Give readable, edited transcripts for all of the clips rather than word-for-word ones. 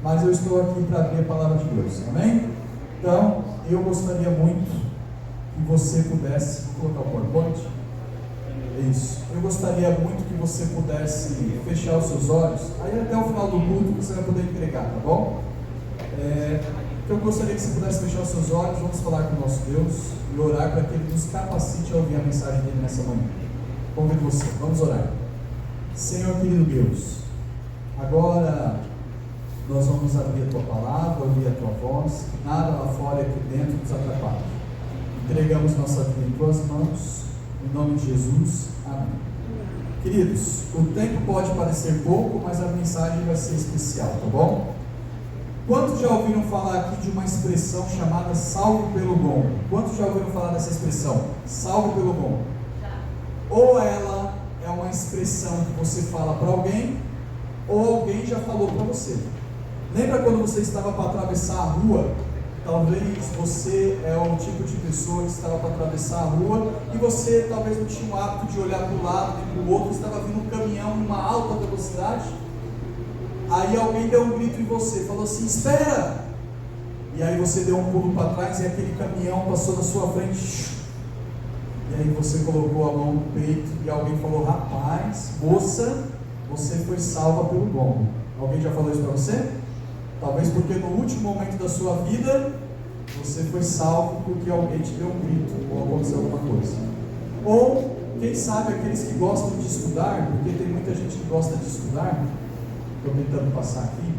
mas eu estou aqui para abrir a palavra de Deus, amém? Então, eu gostaria muito que você pudesse colocar o PowerPoint. Isso. Eu gostaria muito que você pudesse fechar os seus olhos. Aí até o final do culto você vai poder entregar, tá bom? Eu gostaria que você pudesse fechar os seus olhos. Vamos falar com o nosso Deus e orar para que Ele nos capacite a ouvir a mensagem dele nessa manhã. Convido você, vamos orar. Senhor querido Deus, agora nós vamos abrir a Tua palavra, ouvir a Tua voz, nada lá fora e aqui dentro nos atrapalha. Entregamos nossa vida em Tuas mãos, em nome de Jesus, amém. Queridos, o tempo pode parecer pouco, mas a mensagem vai ser especial, tá bom? Quantos já ouviram falar aqui de uma expressão chamada salvo pelo gongo? Quantos já ouviram falar dessa expressão? Salvo pelo gongo. Ou ela é uma expressão que você fala para alguém, ou alguém já falou para você. Lembra quando você estava para atravessar a rua? Talvez você é o tipo de pessoa que estava para atravessar a rua e você talvez não tinha o hábito de olhar para o lado e para o outro, estava vindo um caminhão em uma alta velocidade. Aí alguém deu um grito em você, falou assim, espera! E aí você deu um pulo para trás e aquele caminhão passou na sua frente. E aí você colocou a mão no peito e alguém falou, rapaz, moça, você foi salva pelo gongo. Alguém já falou isso para você? Talvez porque no último momento da sua vida, você foi salvo porque alguém te deu um grito ou aconteceu alguma coisa. Ou, quem sabe, aqueles que gostam de estudar, porque tem muita gente que gosta de estudar. Estou tentando passar aqui.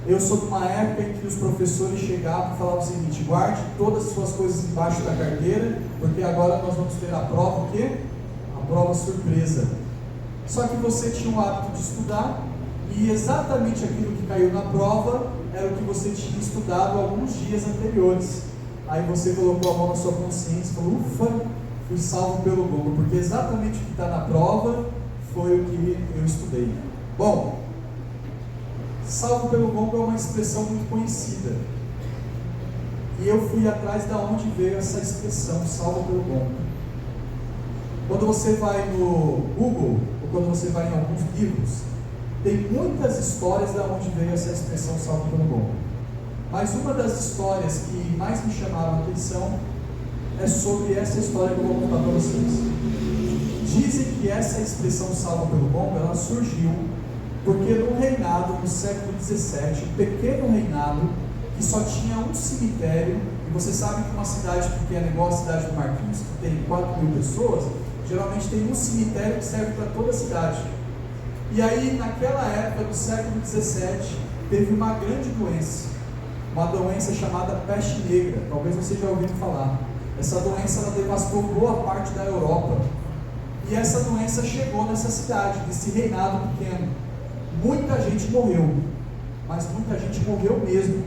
Eu sou de uma época em que os professores chegavam e falavam o seguinte, guarde todas as suas coisas embaixo da carteira, porque agora nós vamos ter a prova, o quê? A prova surpresa. Só que você tinha o hábito de estudar, e exatamente aquilo que caiu na prova era o que você tinha estudado alguns dias anteriores. Aí você colocou a mão na sua consciência e falou, ufa, fui salvo pelo gongo, porque exatamente o que está na prova foi o que eu estudei. Bom, salvo pelo gongo é uma expressão muito conhecida. E eu fui atrás de onde veio essa expressão, salvo pelo gongo. Quando você vai no Google, ou quando você vai em alguns livros, tem muitas histórias de onde veio essa expressão salvo pelo gongo. Mas uma das histórias que mais me chamaram a atenção é sobre essa história que eu vou contar para vocês. Dizem que essa expressão salvo pelo gongo, ela surgiu porque no reinado, no século XVII, um pequeno reinado, que só tinha um cemitério, e você sabe que uma cidade pequena, igual a cidade do Marquinhos, que tem 4.000 pessoas, geralmente tem um cemitério que serve para toda a cidade. E aí, naquela época do século XVII, teve uma grande doença, uma doença chamada peste negra. Talvez você já ouviu falar. Essa doença ela devastou boa parte da Europa. E essa doença chegou nessa cidade, nesse reinado pequeno. Muita gente morreu, mas muita gente morreu mesmo,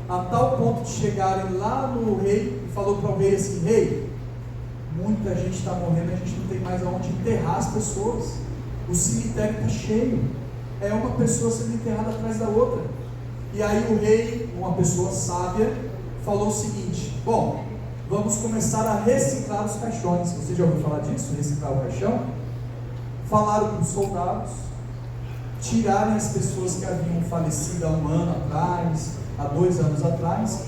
a tal ponto de chegarem lá no rei e falou para o rei assim, rei, muita gente está morrendo, a gente não tem mais aonde enterrar as pessoas, o cemitério está cheio, é uma pessoa sendo enterrada atrás da outra. E aí o rei, uma pessoa sábia, falou o seguinte, bom, vamos começar a reciclar os caixões. Você já ouviu falar disso, reciclar o caixão? Falaram com os soldados, tirarem as pessoas que haviam falecido há 1 ano atrás, há 2 anos atrás,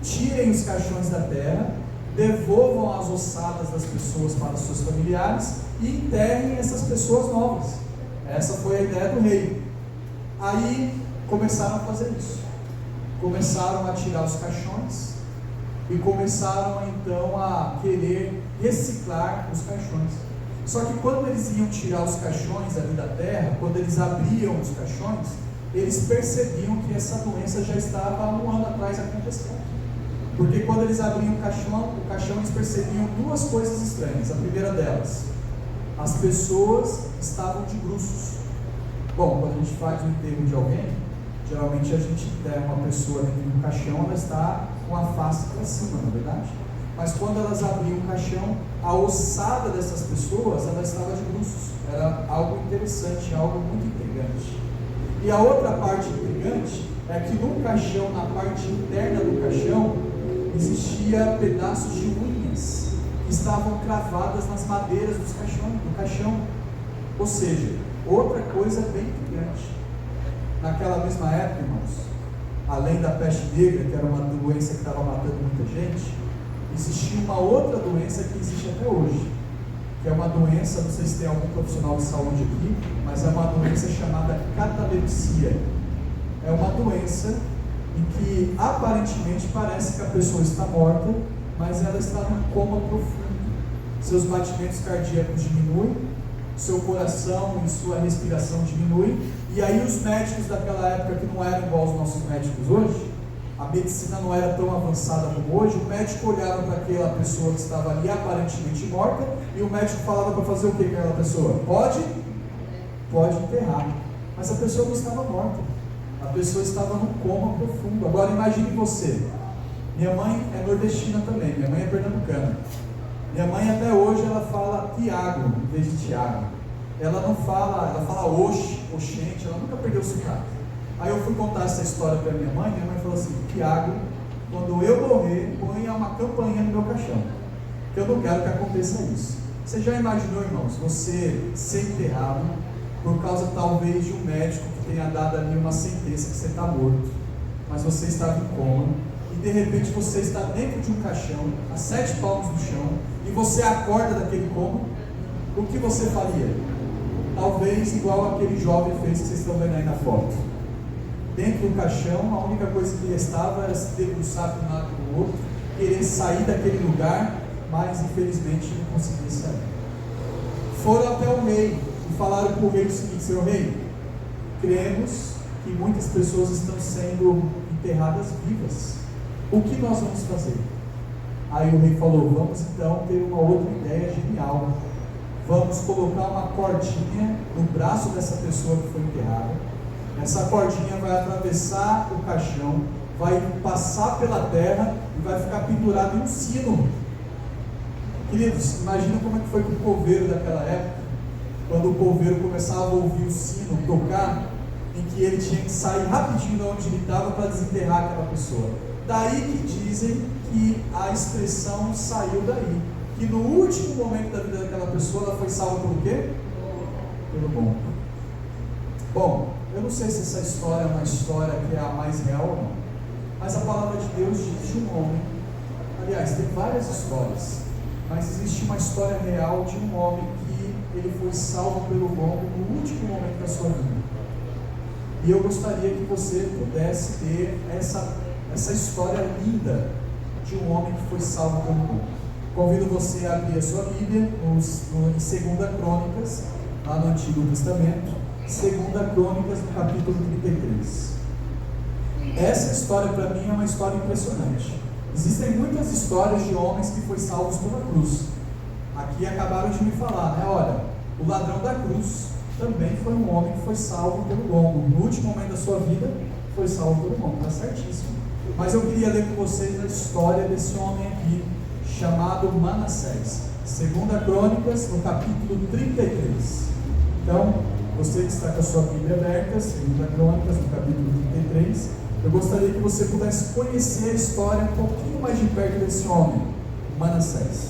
tirem os caixões da terra, devolvam as ossadas das pessoas para os seus familiares e enterrem essas pessoas novas. Essa foi a ideia do rei. Aí começaram a fazer isso, começaram a tirar os caixões e começaram então a querer reciclar os caixões. Só que quando eles iam tirar os caixões ali da terra, quando eles abriam os caixões, eles percebiam que essa doença já estava há 1 ano atrás acontecendo. Porque quando eles abriam o caixão eles percebiam 2 coisas estranhas. A primeira delas, as pessoas estavam de bruços. Bom, quando a gente faz o enterro de alguém, geralmente a gente enterra uma pessoa dentro do caixão, ela está com a face para cima, não é verdade? Mas quando elas abriam o caixão, a ossada dessas pessoas, ela estava de bruços. Era algo interessante, algo muito intrigante. E a outra parte intrigante é que no caixão, na parte interna do caixão, existia pedaços de unhas que estavam cravadas nas madeiras do caixão. Ou seja, outra coisa bem intrigante. Naquela mesma época, irmãos, além da peste negra, que era uma doença que estava matando muita gente, existia uma outra doença que existe até hoje, que é uma doença, não sei se tem algum profissional de saúde aqui, mas é uma doença chamada catalepsia. É uma doença em que aparentemente parece que a pessoa está morta, mas ela está num coma profundo. Seus batimentos cardíacos diminuem, seu coração e sua respiração diminuem, e aí os médicos daquela época, que não eram igual aos nossos médicos hoje, a medicina não era tão avançada como hoje, o médico olhava para aquela pessoa que estava ali aparentemente morta, e o médico falava para fazer o que com aquela pessoa? Pode enterrar, mas a pessoa não estava morta, a pessoa estava num coma profundo. Agora imagine você, minha mãe é nordestina também, minha mãe é pernambucana. Minha mãe até hoje ela fala Tiago em vez de Tiago. Ela não fala, ela fala oxente, ela nunca perdeu o sotaque. Aí eu fui contar essa história para minha mãe falou assim: Tiago, quando eu morrer, ponha uma campainha no meu caixão, que eu não quero que aconteça isso. Você já imaginou, irmãos, você ser enterrado por causa talvez de um médico que tenha dado ali uma sentença que você está morto, mas você estava em coma, e de repente você está dentro de um caixão, a 7 palmos do chão, e você acorda daquele coma? O que você faria? Talvez igual aquele jovem fez que vocês estão vendo aí na foto. Dentro do caixão, a única coisa que restava era se debruçar de um lado para o outro, querer sair daquele lugar, mas infelizmente não conseguia sair. Foram até o rei e falaram para o rei o seguinte: seu rei, cremos que muitas pessoas estão sendo enterradas vivas. O que nós vamos fazer? Aí o rei falou: vamos então ter uma outra ideia genial. Vamos colocar uma cordinha no braço dessa pessoa que foi enterrada. Essa cordinha vai atravessar o caixão, vai passar pela terra e vai ficar pendurada em um sino. Queridos, imagina como é que foi com o coveiro daquela época, quando o coveiro começava a ouvir o sino tocar, em que ele tinha que sair rapidinho de onde ele estava para desenterrar aquela pessoa. Daí que dizem que a expressão saiu daí, que no último momento da vida daquela pessoa, ela foi salva pelo quê? Pelo bom. Bom, eu não sei se essa história é uma história que é a mais real ou não, mas a palavra de Deus diz de um homem. Aliás, tem várias histórias, mas existe uma história real de um homem que ele foi salvo pelo bom no último momento da sua vida. E eu gostaria que você pudesse ter essa história linda de um homem que foi salvo pelo bom. Convido você a abrir a sua Bíblia em 2 Crônicas, lá no Antigo Testamento, 2 Crônicas, no capítulo 33. Essa história para mim é uma história impressionante. Existem muitas histórias de homens que foram salvos pela cruz. Aqui acabaram de me falar, né? Olha, o ladrão da cruz também foi um homem que foi salvo pelo lombo. No último momento da sua vida, foi salvo pelo lombo, está certíssimo. Mas eu queria ler com vocês a história desse homem aqui, chamado Manassés. 2 Crônicas, no capítulo 33. Então, você que está com a sua Bíblia aberta, 2 Crônicas, no capítulo 33, eu gostaria que você pudesse conhecer a história um pouquinho mais de perto desse homem, Manassés.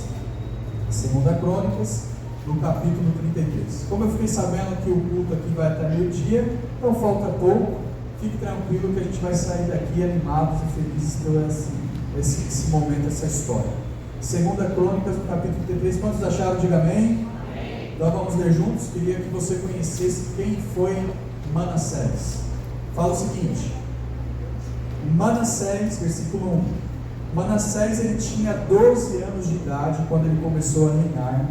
2 Crônicas, no capítulo 33. Como eu fiquei sabendo que o culto aqui vai até meio-dia, então falta pouco, fique tranquilo que a gente vai sair daqui animados e felizes por esse momento, essa história. 2 Crônicas, no capítulo 33, quantos acharam? Diga amém. Então vamos ler juntos. Queria que você conhecesse quem foi Manassés. Fala o seguinte: Manassés, versículo 1. Manassés ele tinha 12 anos de idade quando ele começou a reinar,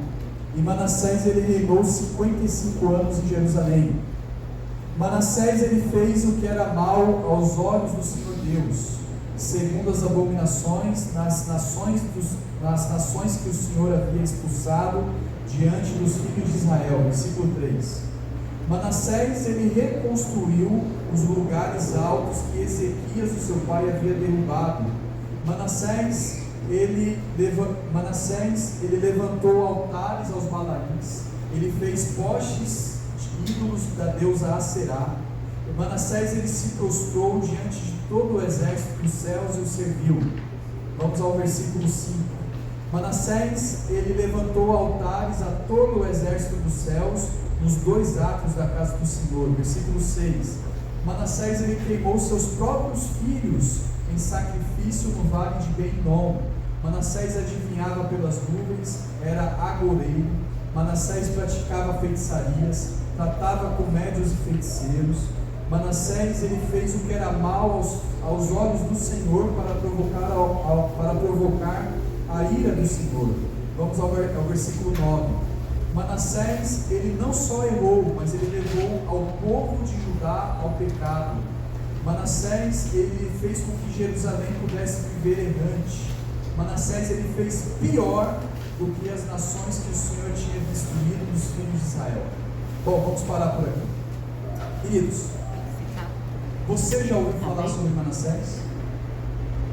e Manassés ele reinou 55 anos em Jerusalém. Manassés ele fez o que era mal aos olhos do Senhor Deus, segundo as abominações nas nações que o Senhor havia expulsado diante dos filhos de Israel. Versículo 3. Manassés ele reconstruiu os lugares altos que Ezequias, o seu pai, havia derrubado. Manassés ele levantou altares aos Baalins, ele fez postes de ídolos da deusa Aserá. Manassés ele se prostrou diante de todo o exército dos céus e o serviu. Vamos ao versículo 5. Manassés ele levantou altares a todo o exército dos céus nos 2 átrios da casa do Senhor. Versículo 6. Manassés ele queimou seus próprios filhos em sacrifício no vale de Ben-Hinom. Manassés adivinhava pelas nuvens, era agoreiro. Manassés praticava feitiçarias, tratava com médios e feiticeiros. Manassés ele fez o que era mal aos olhos do Senhor para provocar a ira do Senhor. Vamos ao versículo 9. Manassés ele não só errou, mas ele levou ao povo de Judá ao pecado. Manassés ele fez com que Jerusalém pudesse viver errante. Manassés ele fez pior do que as nações que o Senhor tinha destruído dos filhos de Israel. Bom, vamos parar por aqui. Queridos, você já ouviu falar sobre Manassés?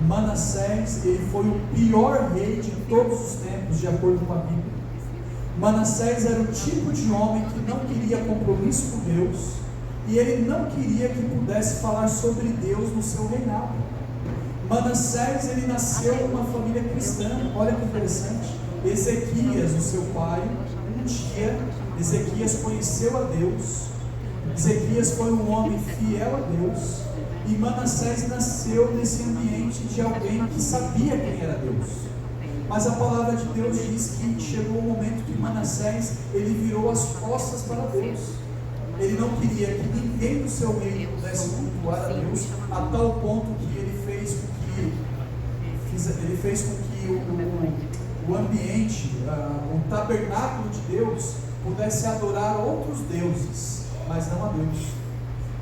Manassés ele foi o pior rei de todos os tempos, de acordo com a Bíblia. Manassés era o tipo de homem que não queria compromisso com Deus, e ele não queria que pudesse falar sobre Deus no seu reinado. Manassés ele nasceu em uma família cristã. Olha que interessante. Ezequias, o seu pai, um dia Ezequias conheceu a Deus. Ezequias foi um homem fiel a Deus, e Manassés nasceu nesse ambiente de alguém que sabia quem era Deus. Mas a palavra de Deus diz que chegou o momento que Manassés ele virou as costas para Deus. Ele não queria que ninguém do seu reino pudesse cultuar a Deus, a tal ponto que ele fez com que o ambiente, o tabernáculo de Deus pudesse adorar outros deuses, mas não a Deus.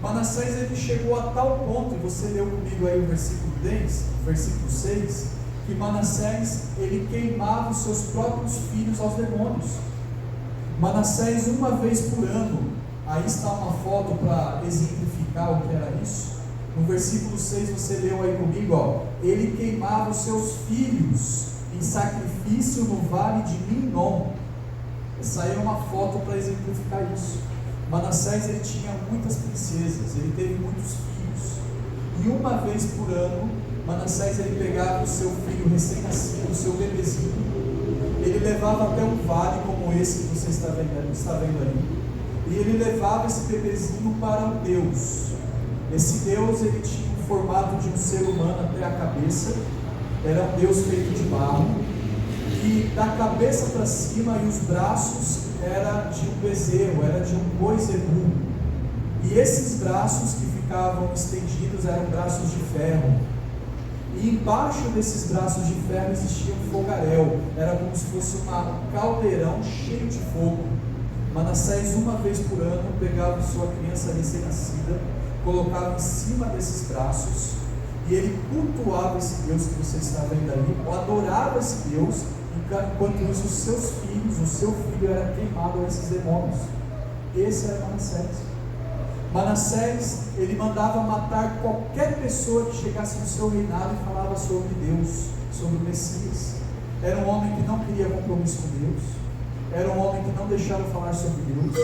Manassés ele chegou a tal ponto, e você leu comigo aí o versículo 6, que Manassés ele queimava os seus próprios filhos aos demônios. Manassés, uma vez por ano, aí está uma foto para exemplificar o que era isso. No versículo 6 você leu aí comigo, ele queimava os seus filhos em sacrifício no vale de Minom. Essa aí é uma foto para exemplificar isso. Manassés ele tinha muitas princesas, ele teve muitos filhos, e uma vez por ano Manassés ele pegava o seu filho recém-nascido, o seu bebezinho, ele levava até um vale como esse que você está vendo ali, e ele levava esse bebezinho para um Deus. Esse Deus ele tinha o formato de um ser humano até a cabeça, era um Deus feito de barro, e da cabeça para cima e os braços era de um bezerro, era de um boi zebu, e esses braços que ficavam estendidos eram braços de ferro, e embaixo desses braços de ferro existia um fogaréu, era como se fosse um caldeirão cheio de fogo. Manassés, uma vez por ano, pegava sua criança recém-nascida, colocava em cima desses braços, e ele cultuava esse Deus que você está vendo ali, ou adorava esse Deus, enquanto isso os seus filhos, o seu filho era queimado a esses demônios. Esse era Manassés. Manassés, ele mandava matar qualquer pessoa que chegasse no seu reinado e falava sobre Deus, sobre o Messias. Era um homem que não queria compromisso com Deus, era um homem que não deixava falar sobre Deus.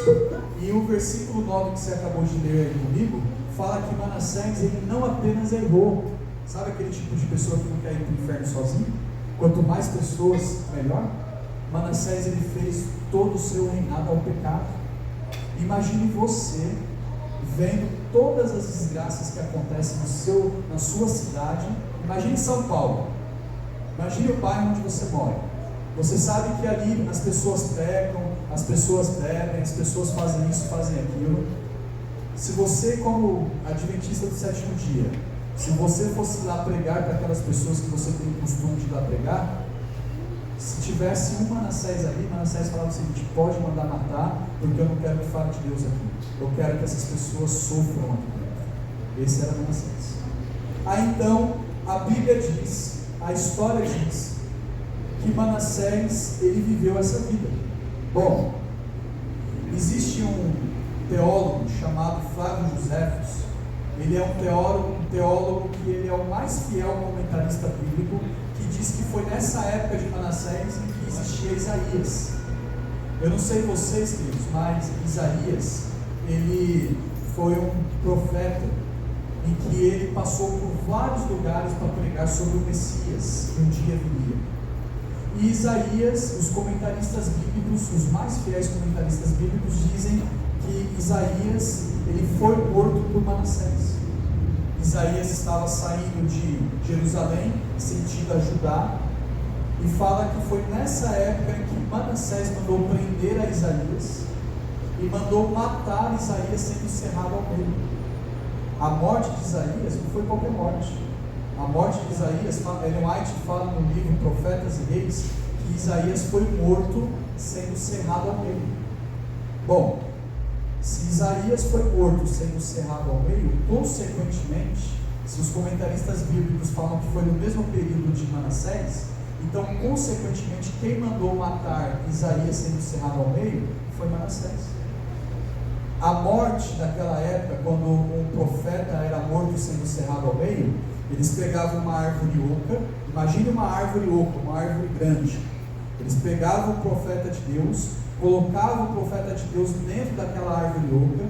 E o versículo 9 que você acabou de ler aí comigo, fala que Manassés, ele não apenas errou. Sabe aquele tipo de pessoa que não quer ir para o inferno sozinho? Quanto mais pessoas, melhor. Manassés, ele fez todo o seu reinado ao pecado. Imagine você vendo todas as desgraças que acontecem na sua cidade. Imagine São Paulo, imagine o bairro onde você mora. Você sabe que ali as pessoas pecam, as pessoas bebem, as pessoas fazem isso, fazem aquilo. Se você, como adventista do sétimo dia, se você fosse lá pregar para aquelas pessoas que você tem o costume de ir lá pregar, se tivesse um Manassés ali, Manassés falava o seguinte: pode mandar matar, porque eu não quero que fale de Deus aqui, eu quero que essas pessoas sofram aqui dentro. Esse era Manassés. Aí então, a Bíblia diz, a história diz, que Manassés, ele viveu essa vida. Bom, existe um teólogo chamado Flávio Joséfos. Ele é um teólogo que ele é o mais fiel comentarista bíblico, que diz que foi nessa época de Manassés em que existia Isaías. Eu não sei vocês, queridos, mas Isaías, ele foi um profeta em que ele passou por vários lugares para pregar sobre o Messias, que um dia viria. E Isaías, os comentaristas bíblicos, os mais fiéis comentaristas bíblicos, dizem que Isaías ele foi morto por Manassés. Isaías estava saindo de Jerusalém, sentido a Judá, e fala que foi nessa época em que Manassés mandou prender a Isaías e mandou matar Isaías sendo cerrado ao meio. A morte de Isaías não foi qualquer morte. A morte de Isaías, Ellen White fala no livro Profetas e Reis, que Isaías foi morto sendo cerrado ao meio. Bom, se Isaías foi morto sendo cerrado ao meio, consequentemente, se os comentaristas bíblicos falam que foi no mesmo período de Manassés, então, consequentemente, quem mandou matar Isaías sendo cerrado ao meio foi Manassés. A morte daquela época, quando um profeta era morto sendo cerrado ao meio, eles pegavam uma árvore oca, imagine uma árvore oca, uma árvore grande. Eles pegavam o profeta de Deus, colocavam o profeta de Deus dentro daquela árvore oca,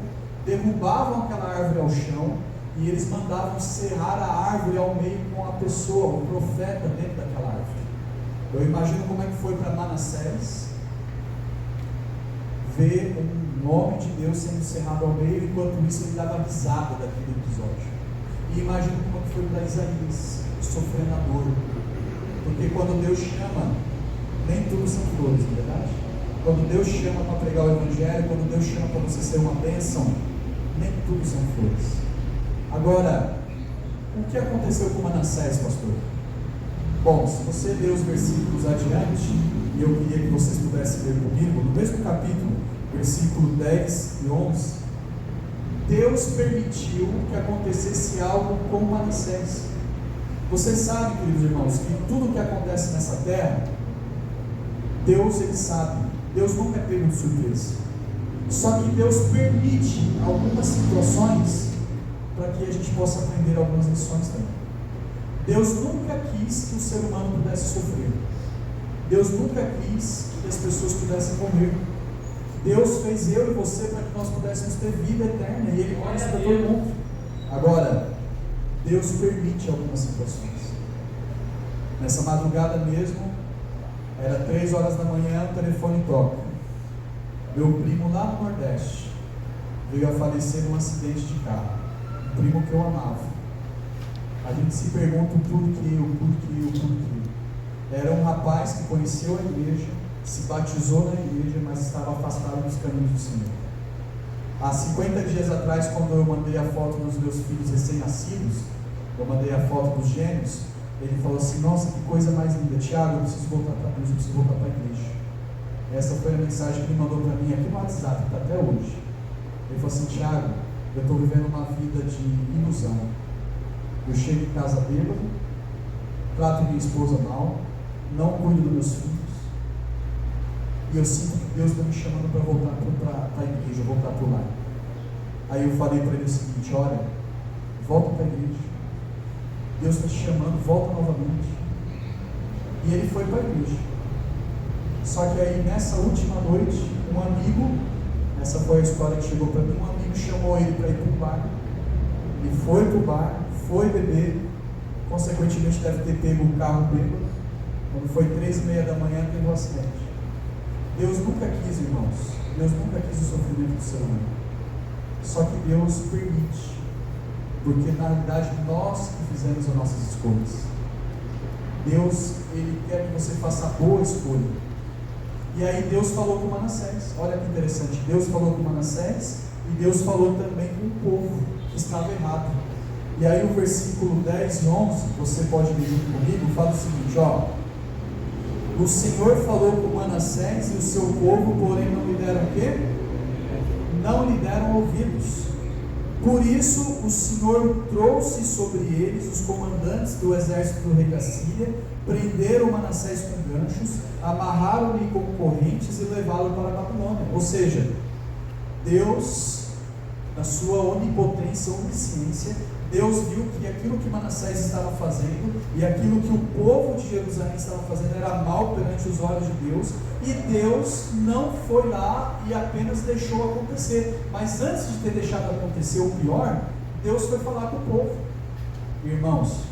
derrubavam aquela árvore ao chão e eles mandavam serrar a árvore ao meio com a pessoa, o profeta dentro daquela árvore. Eu imagino como é que foi para Manassés ver um nome de Deus sendo cerrado ao meio, enquanto isso ele dava risada daquele episódio. E imagino como é que foi para Isaías, sofrendo a dor. Porque quando Deus chama, nem tudo são flores, não é verdade? Quando Deus chama para pregar o Evangelho, quando Deus chama para você ser uma bênção, nem tudo são flores. Agora, o que aconteceu com Manassés, pastor? Bom, se você ler os versículos adiante, e eu queria que vocês pudessem ler comigo, no mesmo capítulo, versículo 10 e 11, Deus permitiu que acontecesse algo com Manassés. Vocês sabem, queridos irmãos, que tudo que acontece nessa terra, Deus ele sabe, Deus nunca é pego de surpresa. Só que Deus permite algumas situações para que a gente possa aprender algumas lições também. Deus nunca quis que o ser humano pudesse sofrer. Deus nunca quis que as pessoas pudessem morrer. Deus fez eu e você para que nós pudéssemos ter vida eterna, e Ele mostra para todo mundo. Agora, Deus permite algumas situações. Nessa madrugada mesmo, era 3 horas da manhã, o telefone toca. Meu primo lá no Nordeste veio a falecer num acidente de carro. Um primo que eu amava. A gente se pergunta o porquê. Era um rapaz que conheceu a igreja, se batizou na igreja, mas estava afastado dos caminhos do Senhor. Há 50 dias atrás, quando eu mandei a foto dos meus filhos recém-nascidos, eu mandei a foto dos gêmeos, ele falou assim: nossa, que coisa mais linda, Tiago, eu preciso voltar para a igreja. Essa foi a mensagem que ele mandou para mim aqui no WhatsApp, que está até hoje. Ele falou assim: Tiago, eu estou vivendo uma vida de ilusão. Eu chego em casa bêbado, trato minha esposa mal, não cuido dos meus filhos, e eu sinto que Deus está me chamando para voltar para a igreja, voltar para o lar. Aí eu falei para ele o seguinte: olha, volta para a igreja, Deus está te chamando, volta novamente. E ele foi para a igreja. Só que aí nessa última noite, um amigo, essa foi a história que chegou para mim, um amigo chamou ele para ir para o bar. Ele foi para o bar, foi beber, consequentemente deve ter pego o carro bêbado. Quando foi 3h30 da manhã, teve um acidente. Deus nunca quis, irmãos, Deus nunca quis o sofrimento do ser humano. Só que Deus permite, porque na realidade nós que fizemos as nossas escolhas. Deus, Ele quer que você faça a boa escolha. E aí Deus falou com Manassés. Olha que interessante, Deus falou com Manassés e Deus falou também com o povo que estava errado. E aí o versículo 10 e 11, você pode ler junto comigo, fala o seguinte: ó, o Senhor falou com Manassés e o seu povo, porém não lhe deram o quê? Não lhe deram ouvidos. Por isso o Senhor trouxe sobre eles os comandantes do exército do rei da Síria, prenderam Manassés com ganchos, amarraram-lhe com correntes e levaram para a Babilônia. Ou seja, Deus, na sua onipotência, onisciência, Deus viu que aquilo que Manassés estava fazendo e aquilo que o povo de Jerusalém estava fazendo era mal perante os olhos de Deus, e Deus não foi lá e apenas deixou acontecer. Mas antes de ter deixado acontecer o pior, Deus foi falar com o povo. Irmãos,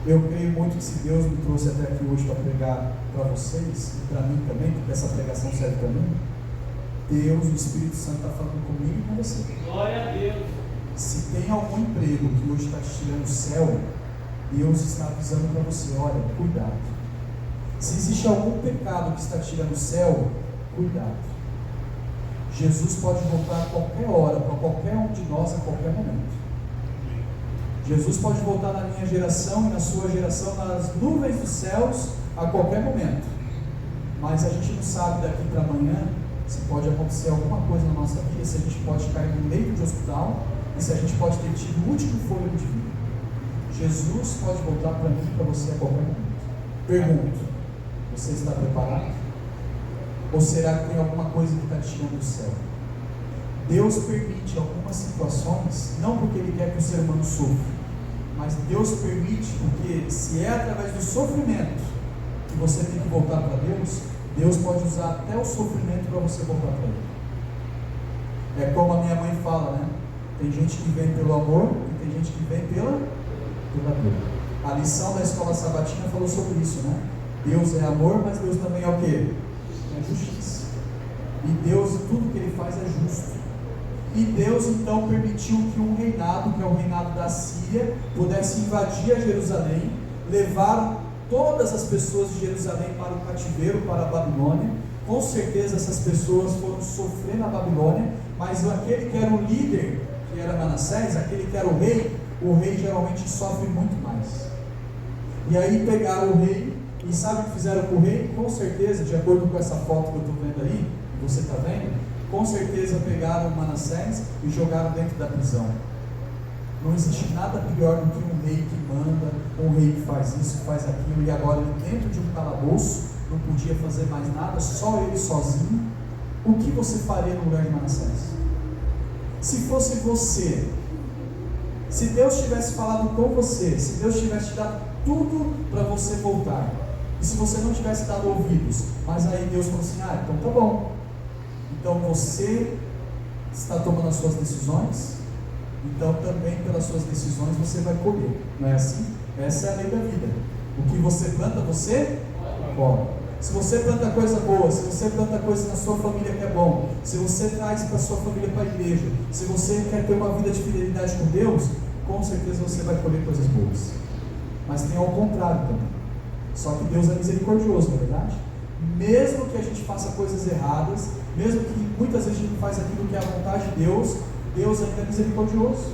eu creio muito que se Deus me trouxe até aqui hoje para pregar para vocês, e para mim também, porque essa pregação serve para mim, Deus, o Espírito Santo está falando comigo e com você. Glória a Deus. Se tem algum emprego que hoje está te tirando o céu, Deus está avisando para você, olha, cuidado. Se existe algum pecado que está te tirando o céu, cuidado. Jesus pode voltar a qualquer hora, para qualquer um de nós, a qualquer momento. Jesus pode voltar na minha geração e na sua geração, nas nuvens dos céus, a qualquer momento. Mas a gente não sabe daqui para amanhã se pode acontecer alguma coisa na nossa vida, se a gente pode cair no leito de hospital e se a gente pode ter tido o último fôlego de vida. Jesus pode voltar para mim e para você a qualquer momento. Pergunto, você está preparado? Ou será que tem alguma coisa que está te tirando do céu? Deus permite algumas situações, não porque Ele quer que o ser humano sofra, mas Deus permite porque se é através do sofrimento que você tem que voltar para Deus, Deus pode usar até o sofrimento para você voltar para Ele. É como a minha mãe fala, né? Tem gente que vem pelo amor e tem gente que vem pela dor. A lição da escola sabatina falou sobre isso, né? Deus é amor, mas Deus também é o quê? É justiça. E Deus, tudo que Ele faz é justo. E Deus então permitiu que um reinado, que é o reinado da Síria, pudesse invadir a Jerusalém, levar todas as pessoas de Jerusalém para o cativeiro, para a Babilônia. Com certeza essas pessoas foram sofrer na Babilônia, mas aquele que era o líder, que era Manassés, aquele que era o rei geralmente sofre muito mais. E aí pegaram o rei, e sabe o que fizeram com o rei? Com certeza, de acordo com essa foto que eu estou vendo aí, que você está vendo, com certeza pegaram Manassés e jogaram dentro da prisão. Não existe nada pior do que um rei que manda, um rei que faz isso, faz aquilo, e agora ele dentro de um calabouço, não podia fazer mais nada, só ele sozinho. O que você faria no lugar de Manassés? Se fosse você, se Deus tivesse falado com você, se Deus tivesse te dado tudo para você voltar, e se você não tivesse dado ouvidos, mas aí Deus falou assim, então tá bom, então você está tomando as suas decisões, então também pelas suas decisões você vai colher, não é assim? Essa é a lei da vida. O que você planta, você colhe. Se você planta coisa boa, se você planta coisa na sua família que é bom, se você traz para a sua família para a igreja, se você quer ter uma vida de fidelidade com Deus, com certeza você vai colher coisas boas. Mas tem ao contrário também. Só que Deus é misericordioso, não é verdade? Mesmo que a gente faça coisas erradas, mesmo que muitas vezes a gente faz aquilo que é a vontade de Deus, Deus ainda é misericordioso.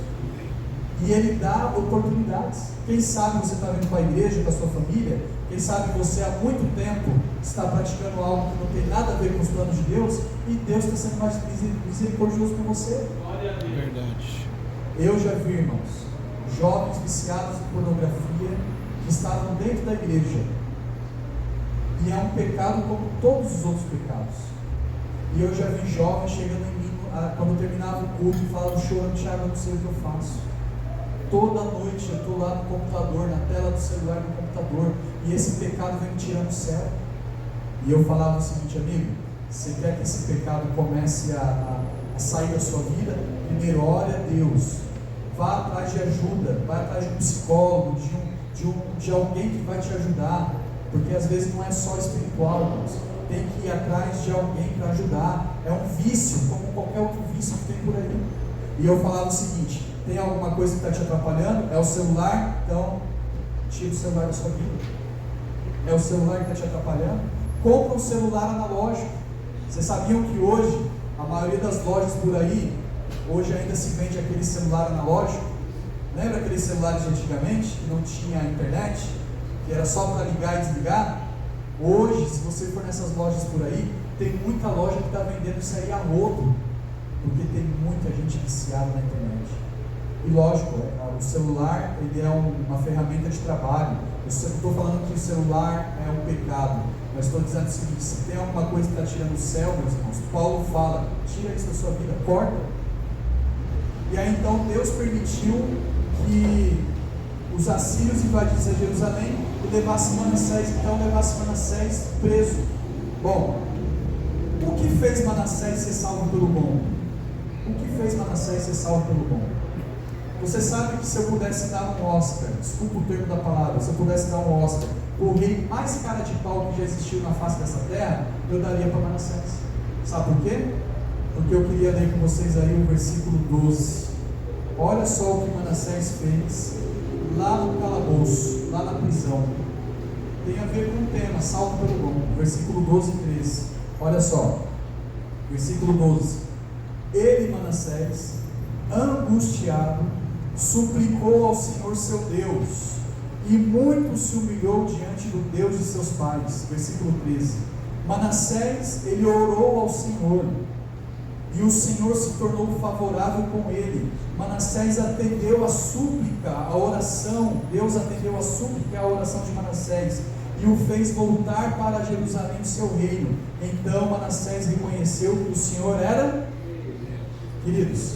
E Ele dá oportunidades. Quem sabe você está vindo para a igreja, para a sua família, quem sabe você há muito tempo está praticando algo que não tem nada a ver com os planos de Deus, e Deus está sendo mais misericordioso com você. Verdade. Eu já vi, irmãos, jovens viciados em pornografia que estavam dentro da igreja, e é um pecado como todos os outros pecados. E eu já vi jovens chegando em mim, quando terminava o culto, e falavam chorando, Thiago, eu não sei o que eu faço. Toda noite eu estou lá no computador, na tela do celular do computador, e esse pecado vem me tirando o céu. E eu falava o seguinte, amigo, você quer que esse pecado comece a sair da sua vida? Primeiro, ore a Deus, vá atrás de ajuda, vá atrás de um psicólogo, de alguém que vai te ajudar, porque às vezes não é só espiritual, irmãos. Tem que ir atrás de alguém para ajudar. É um vício, como qualquer outro vício que tem por aí. E eu falava o seguinte, tem alguma coisa que está te atrapalhando? É o celular? Então, tira o celular da sua vida. É o celular que está te atrapalhando? Compra um celular analógico. Vocês sabiam que hoje, a maioria das lojas por aí, hoje ainda se vende aquele celular analógico? Lembra aqueles celulares de antigamente, que não tinha internet? Que era só para ligar e desligar? Hoje, se você for nessas lojas por aí, tem muita loja que está vendendo isso aí a rodo, porque tem muita gente viciada na internet. E lógico, o celular ele é uma ferramenta de trabalho. Eu estou falando que o celular é um pecado, mas estou dizendo o seguinte, se tem alguma coisa que está tirando o céu, meus irmãos, Paulo fala, tira isso da sua vida, corta. E aí então Deus permitiu que os assírios invadissem Jerusalém e levassem Manassés preso. Bom, o que fez Manassés ser salvo pelo bom? O que fez Manassés ser salvo pelo bom? Você sabe que se eu pudesse dar um Oscar, desculpa o termo da palavra, se eu pudesse dar um Oscar, o rei mais cara de pau que já existiu na face dessa terra, eu daria para Manassés. Sabe por quê? porque eu queria ler com vocês aí o versículo 12. Olha só o que Manassés fez lá no calabouço, lá na prisão. Tem a ver com o tema, salto pelo longo, versículo 12 e 13. Olha só, versículo 12. Ele, Manassés, angustiado, suplicou ao Senhor seu Deus, e muito se humilhou diante do Deus de seus pais. Versículo 13. Manassés, ele orou ao Senhor, e o Senhor se tornou favorável com ele. Manassés atendeu a súplica, a oração. Deus atendeu a súplica, a oração de Manassés, e o fez voltar para Jerusalém, seu reino. Então Manassés reconheceu que o Senhor era. Queridos,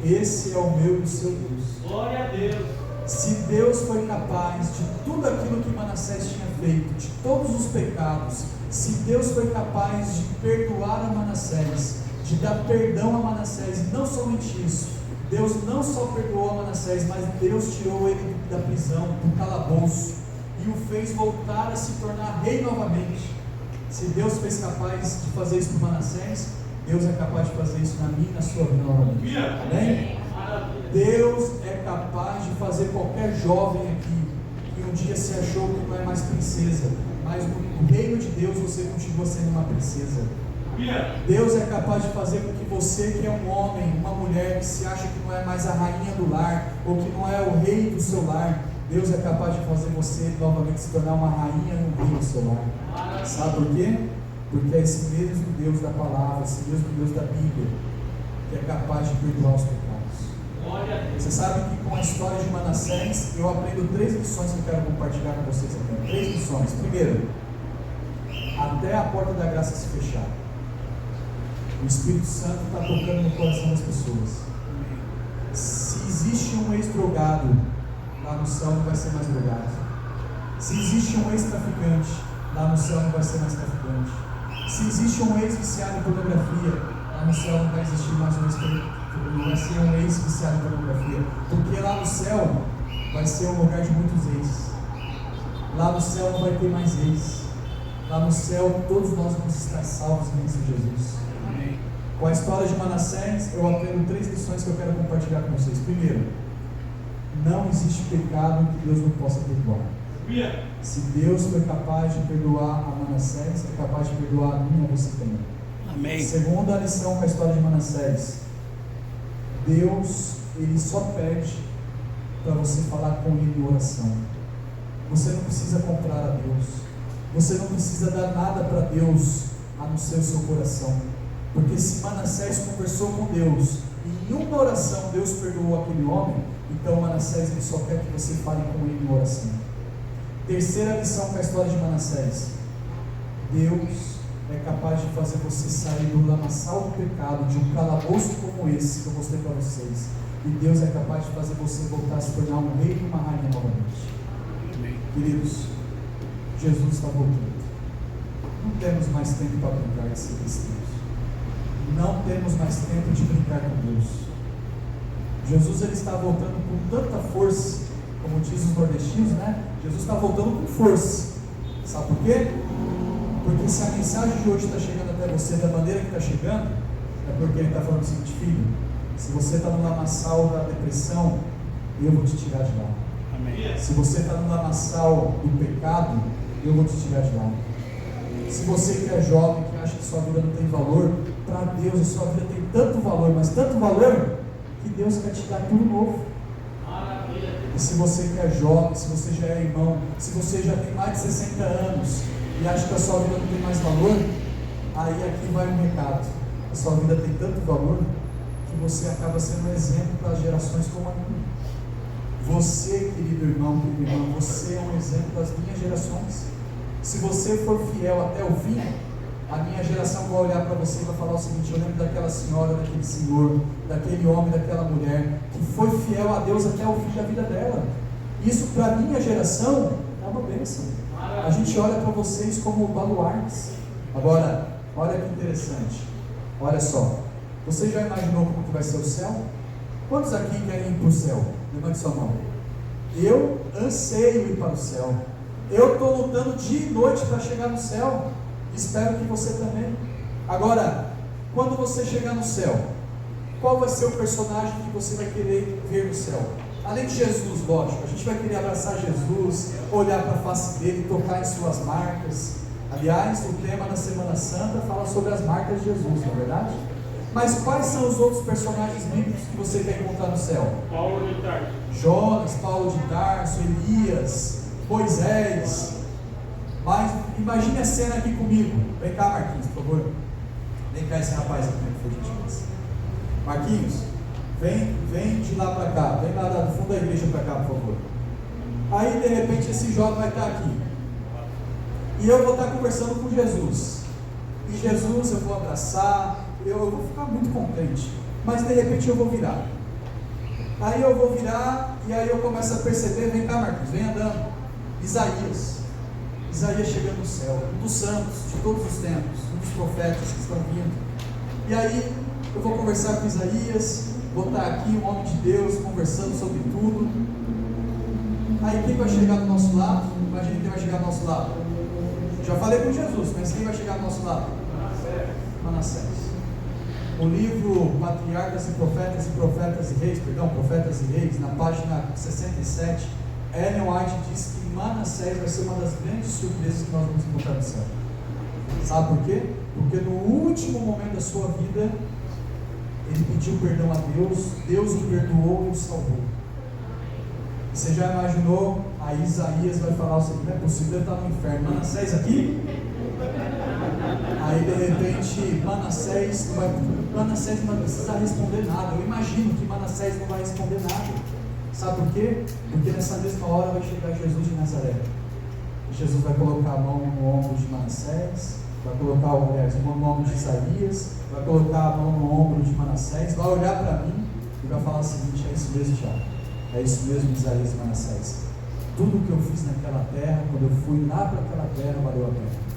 esse é o meu e o seu Deus. Glória a Deus. Se Deus foi capaz de tudo aquilo que Manassés tinha feito, de todos os pecados, se Deus foi capaz de perdoar a Manassés, de dar perdão a Manassés, e não somente isso, Deus não só perdoou a Manassés, mas Deus tirou ele da prisão, do calabouço, e o fez voltar a se tornar rei novamente. Se Deus fez capaz de fazer isso por Manassés, Deus é capaz de fazer isso na minha e na sua vida novamente. Amém? Deus é capaz de fazer qualquer jovem aqui que um dia se achou que não é mais princesa, mas no reino de Deus você continua sendo uma princesa. Deus é capaz de fazer com que você, que é um homem, uma mulher que se acha que não é mais a rainha do lar, ou que não é o rei do seu lar, Deus é capaz de fazer você novamente se tornar uma rainha e um rei do seu lar. Sabe por quê? Porque é esse mesmo Deus da palavra, esse mesmo Deus da Bíblia, que é capaz de perdoar os pecados. Você sabe que com a história de Manassés, eu aprendo 3 lições que eu quero compartilhar com vocês aqui. 3 lições. Primeiro, até a porta da graça se fechar, o Espírito Santo está tocando no coração das pessoas. Se existe um ex-drogado, lá no céu não vai ser mais drogado. Se existe um ex-traficante, lá no céu não vai ser mais traficante. Se existe um ex-viciado em pornografia, lá no céu não vai existir mais um ex-traficante. Não vai ser um ex viciado em pornografia, porque lá no céu vai ser um lugar de muitos ex. Lá no céu não vai ter mais ex. Lá no céu todos nós vamos estar salvos em Cristo Jesus. Amém. Com a história de Manassés, eu aprendo 3 lições que eu quero compartilhar com vocês. Primeiro, não existe pecado que Deus não possa perdoar. Se Deus foi capaz de perdoar a Manassés, é capaz de perdoar a mim e a você também. Amém. Segunda lição com a história de Manassés: Deus, Ele só pede para você falar com Ele em oração. Você não precisa comprar a Deus, você não precisa dar nada para Deus a não ser o seu coração, porque se Manassés conversou com Deus e em uma oração Deus perdoou aquele homem, então Manassés ele só quer que você fale com Ele em oração. Terceira lição com a história de Manassés: Deus é capaz de fazer você sair do lamaçal do pecado, de um calabouço como esse que eu mostrei para vocês, e Deus é capaz de fazer você voltar a se tornar um rei e uma rainha novamente. Amém. Queridos, Jesus está voltando. Não temos mais tempo para brincar de ser cristãos. Não temos mais tempo de brincar com Deus. Jesus ele está voltando com tanta força, como diz os nordestinos, né? Jesus está voltando com força. Sabe por quê? Porque se a mensagem de hoje está chegando até você da maneira que está chegando, é porque Ele está falando o seguinte: filho, se você está no lamaçal da depressão, eu vou te tirar de lá. Amém. Se você está no lamaçal do pecado, eu vou te tirar de lá. Se você que é jovem, que acha que sua vida não tem valor, para Deus a sua vida tem tanto valor, mas tanto valor, que Deus quer te dar tudo novo. E se você que é jovem, se você já é irmão, se você já tem mais de 60 anos, e acha que a sua vida não tem mais valor, aí aqui vai um recado: a sua vida tem tanto valor que você acaba sendo um exemplo para gerações como a minha. Você, querido irmão, querida irmã, você é um exemplo das minhas gerações. Se você for fiel até o fim, a minha geração vai olhar para você e vai falar o seguinte: eu lembro daquela senhora, daquele senhor, daquele homem, daquela mulher que foi fiel a Deus até o fim da vida dela. Isso para a minha geração é uma bênção. A gente olha para vocês como baluartes. Agora, olha que interessante. Olha só. Você já imaginou como que vai ser o céu? Quantos aqui querem ir para o céu? Levante sua mão. Eu anseio ir para o céu. Eu estou lutando dia e noite para chegar no céu. Espero que você também. Agora, Quando você chegar no céu, qual vai ser o personagem que você vai querer ver no céu? Além de Jesus, lógico, a gente vai querer abraçar Jesus, olhar para a face dele, tocar em suas marcas. Aliás, o tema da Semana Santa fala sobre as marcas de Jesus, não é verdade? Mas quais são os outros personagens bíblicos que você quer encontrar no céu? Paulo de Tarso. Jonas, Paulo de Tarso, Elias, Moisés. Mas imagine a cena aqui comigo. Vem cá, Marquinhos, por favor. Vem cá esse rapaz aqui, por gentileza. Marquinhos, vem de lá para cá. Vem lá do fundo da igreja para cá, por favor. Aí, de repente, esse jovem vai estar aqui. E eu vou estar conversando com Jesus. E Jesus eu vou abraçar. Eu vou ficar muito contente. Mas, de repente, eu vou virar. Aí eu vou virar e aí eu começo a perceber. Vem cá, Marquinhos, vem andando. Isaías chegando no céu, um dos santos de todos os tempos, um dos profetas que estão vindo. E aí eu vou conversar com Isaías, vou estar aqui, um homem de Deus, conversando sobre tudo. Aí quem vai chegar do nosso lado? Imagina quem vai chegar do nosso lado. Já falei com Jesus, mas quem vai chegar do nosso lado? Manassés. O livro Patriarcas e Profetas e Reis, Profetas e Reis, na página 67, Ellen White diz que Manassés vai ser uma das grandes surpresas que nós vamos encontrar no céu. Sabe por quê? Porque no último momento da sua vida, ele pediu perdão a Deus, Deus o perdoou e o salvou. Você já imaginou? Aí Isaías vai falar o seguinte: não é possível, ele está no inferno. Manassés aqui? Aí de repente Manassés não vai precisar responder nada. Eu imagino que Manassés não vai responder nada. Sabe por quê? Porque nessa mesma hora vai chegar Jesus de Nazaré. E Jesus vai colocar a mão no ombro de Manassés, vai colocar a mão no ombro de Isaías, vai colocar a mão no ombro de Manassés, vai olhar para mim e vai falar o seguinte: é isso mesmo, Tiago, é isso mesmo, Isaías e Manassés. Tudo que eu fiz naquela terra, quando eu fui lá para aquela terra, valeu a pena.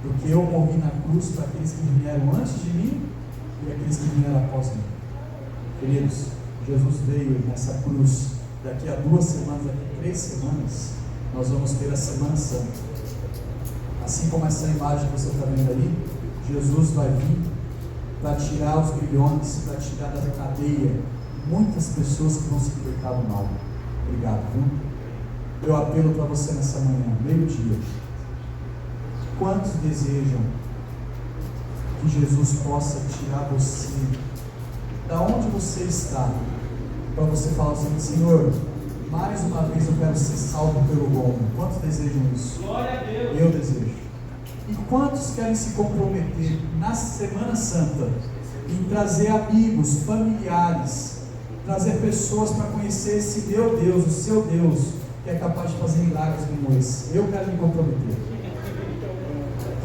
Porque eu morri na cruz para aqueles que vieram antes de mim e aqueles que vieram após mim. Queridos, Jesus veio nessa cruz. Daqui a 2 semanas, daqui a 3 semanas, nós vamos ter a Semana Santa. Assim como essa imagem que você está vendo ali, Jesus vai vir para tirar os grilhões, para tirar da cadeia muitas pessoas que vão se libertar do mal. Obrigado, viu? Eu apelo para você nessa manhã, meio-dia. Quantos desejam que Jesus possa tirar você da onde você está, para você falar assim: Senhor, mais uma vez eu quero ser salvo pelo lombo? Quantos desejam isso? Glória a Deus. Eu desejo. E quantos querem se comprometer na Semana Santa em trazer amigos, familiares, trazer pessoas para conhecer esse meu Deus, o seu Deus, que é capaz de fazer milagres como esse? Eu quero me comprometer.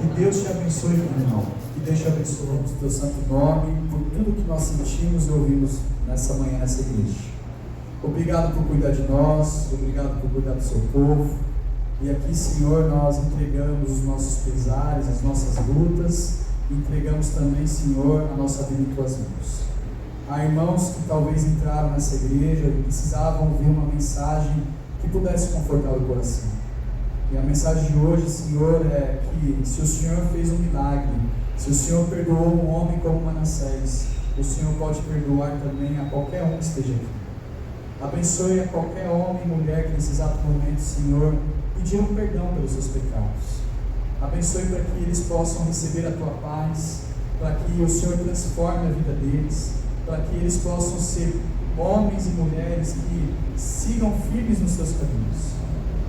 Que Deus te abençoe, meu irmão. Que Deus te abençoe no teu santo nome, por tudo que nós sentimos e ouvimos nessa manhã, nessa igreja. Obrigado por cuidar de nós, obrigado por cuidar do seu povo. E aqui, Senhor, nós entregamos os nossos pesares, as nossas lutas, entregamos também, Senhor, a nossa vida em tuas mãos. Há irmãos que talvez entraram nessa igreja e precisavam ouvir uma mensagem que pudesse confortar o coração. E a mensagem de hoje, Senhor, é que se o Senhor fez um milagre, se o Senhor perdoou um homem como Manassés, o Senhor pode perdoar também a qualquer um que esteja aqui. Abençoe a qualquer homem e mulher que nesse exato momento, Senhor, pediram perdão pelos seus pecados. Abençoe para que eles possam receber a Tua paz, para que o Senhor transforme a vida deles, para que eles possam ser homens e mulheres que sigam firmes nos Seus caminhos.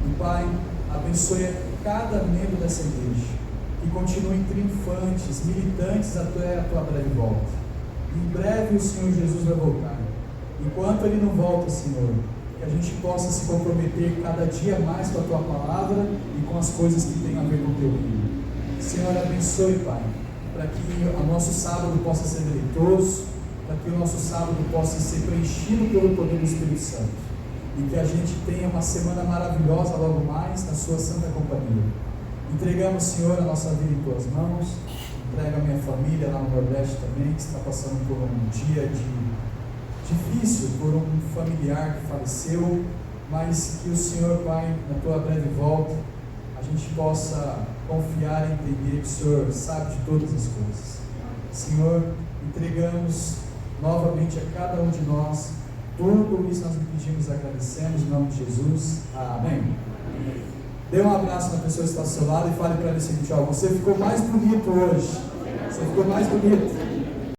E Pai, abençoe a cada membro dessa igreja, que continuem triunfantes, militantes até a Tua breve volta. Em breve o Senhor Jesus vai voltar. Enquanto Ele não volta, Senhor, que a gente possa se comprometer cada dia mais com a Tua palavra e com as coisas que têm a ver com o Teu reino. Senhor, abençoe, Pai, para que o nosso sábado possa ser deleitoso, para que o nosso sábado possa ser preenchido pelo poder do Espírito Santo, e que a gente tenha uma semana maravilhosa logo mais na Sua santa companhia. Entregamos, Senhor, a nossa vida em Tuas mãos. Entrega a minha família lá no Nordeste também, que está passando por um dia difícil, por um familiar que faleceu, mas que o Senhor, Pai, na Tua breve volta, a gente possa confiar e entender que o Senhor sabe de todas as coisas. Senhor, entregamos novamente a cada um de nós. Tudo isso nós lhe pedimos e agradecemos em nome de Jesus. Amém. Dê um abraço na pessoa que está ao seu lado e fale para ele o seguinte: ó, você ficou mais bonito hoje. Você ficou mais bonito.